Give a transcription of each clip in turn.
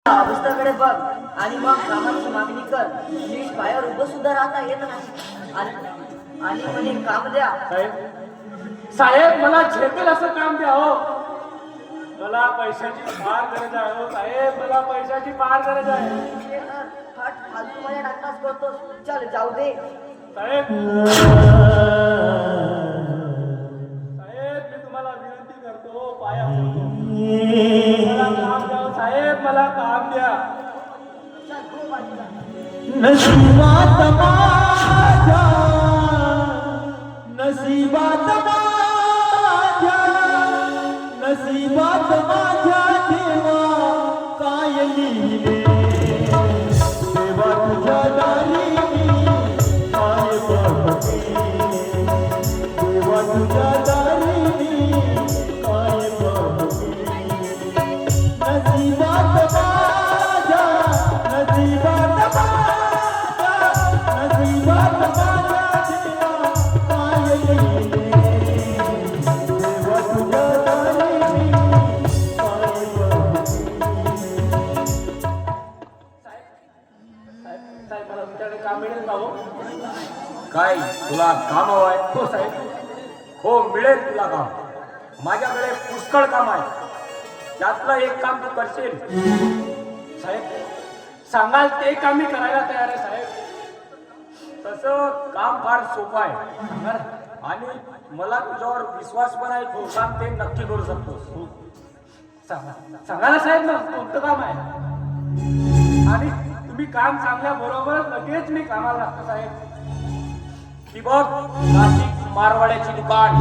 अवस्थाकडे बघ आणि मग कामाची मागणी कर. नीट पायावर उभं सुद्धा राहता येत नाही आणि म्हणे काम द्या. साहेब मला झेपेल असं काम द्या हो. मला पैशाची फार गरज आहे हो साहेब, मला पैशाची फार गरज आहे. हट फालतू माझ्या नाटकाच करतो. चल जाऊ दे साहेब. साहेब मी तुम्हाला विनंती करतो, पाया पडतो, मला काम द्या हो साहेब, मला काम द्या. चल हो बाजूला. नसीबात माझ्या, नसीबात माझ्या, नसीबात माझ्या देवा काय लिहिले, देवा तुझ्या दारी काय बघते, देवा तुझ्या दारी काय बघते. नसीबात माझ्या, नसीबात माझ्या, नसीबात माझ्या देवा काय लिहिले, देवा तुझ्या दारी काय बघते. साहेब मला तुमच्याकडे काम मिळेल का हो? काय तुला काम हवं आहे? हो साहेब. हो मिळेल तुला काम. माझ्याकडे पुष्कळ काम आहे, त्यातलं एक काम तू करशील. साहेब सांगाल ते काम मी करायला तयार आहे साहेब. तसं काम फार सोपं आहे सांगा ना. आणि मला तुझ्यावर विश्वास पण आहे, तू काम ते नक्की करू शकतोस. सांगा ना साहेब ना कोणतं काम आहे. आणि तुम्ही काम सांगल्या बरोबर लगेच मी कामाला लागतो साहेब. की बघ, नाशिक मारवाड्याची दुकान.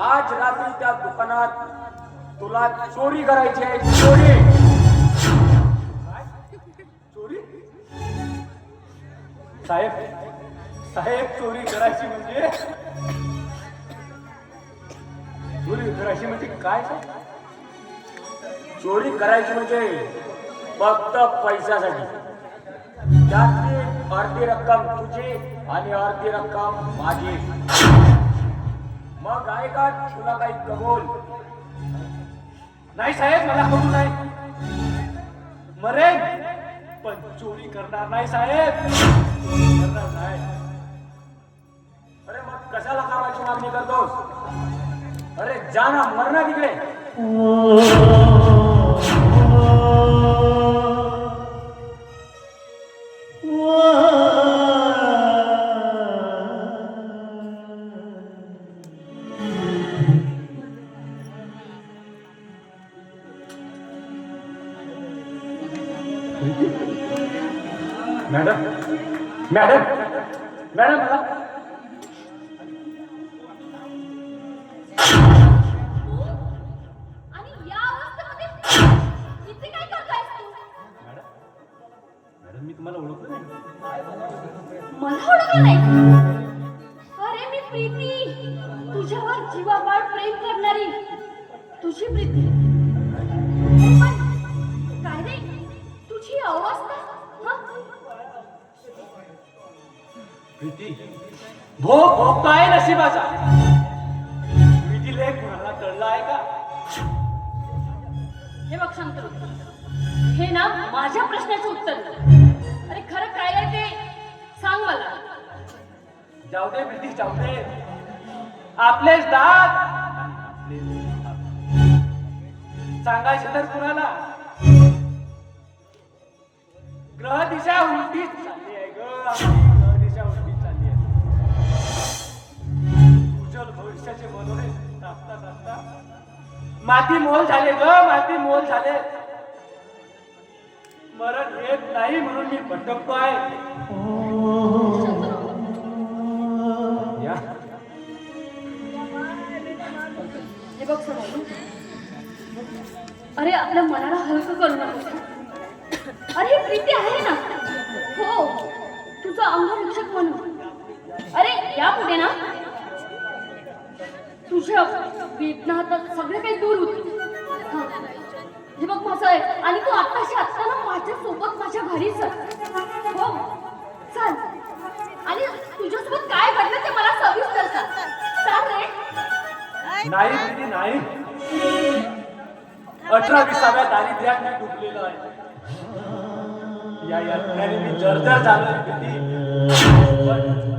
आज रात्री त्या दुकानात तुला चोरी करायची आहे. चोरी. चोरी साहेब. साहेब चोरी करायची म्हणजे काय साहेब? चोरी करायची म्हणजे फक्त पैशासाठी. त्यातली अर्धी रक्कम तुझी आणि अर्धी रक्कम माझी. मग आहे का तुला काही कबूल? नाही साहेब मला कबूल नाही. मरेन पण चोरी करणार नाही साहेब. करणार नाही. अरे मग कशाला कामाची मागणी करतोस? अरे जा ना, मर ना तिकडे. मॅडम मॅडम मॅडम मला आणि या अवस्थेमध्ये इथे काय करतायस तू? मॅडम मी तुम्हाला ओळखलं नाही. मला ओळखलं नाही. अरे मी प्रीती, तुझ्यावर जीवापाड प्रेम करणारी तुझी प्रीती. पण काय रे तुझी अवस्था? प्रीती भोग भोगताय नशिबाचा. प्रीतीले कुणाला कळलं आहे का? हे बघ शांतनु, हे ना माझ्या प्रश्नाचं उत्तर. अरे खरं काय आहे ते सांग मला. जाऊ दे प्रीती जाऊ दे. आपलेच दात सांगायचं तर कुणाला. ग्रह दिशा उलटीच चालली आहे ग. ग्रह दिशा उलटीच चालली आहे. उज्ज्वल भविष्याचे मनोरे टाकता टाकता माती मोल झाले ग. माती मोल झाले. मरण येत नाही म्हणून मी भटकतो आहे. या हे बघ सोनू, अरे आपल्या मनाला हलकं करू नकोस. अरे ही प्रीती आहे ना. हो तुझं अंगरक्षक म्हणून. अरे यापुढे ना तुझ्या वेदना तर सगळे काही दूर होतील. हे बघ माझं आहे. आणि तू आत्ताशी आत्ता ना माझ्यासोबत माझ्या घरी चल. हो चल. आणि तुझ्यासोबत काय घडलं ते मला सविस्तर सांग. चाल रे. नाही प्रीती नाही. 18-20व्या दारिद्र्यात मी डुबलेलो आहे. या यत्नाने मी जर्जर झालोय किती. पण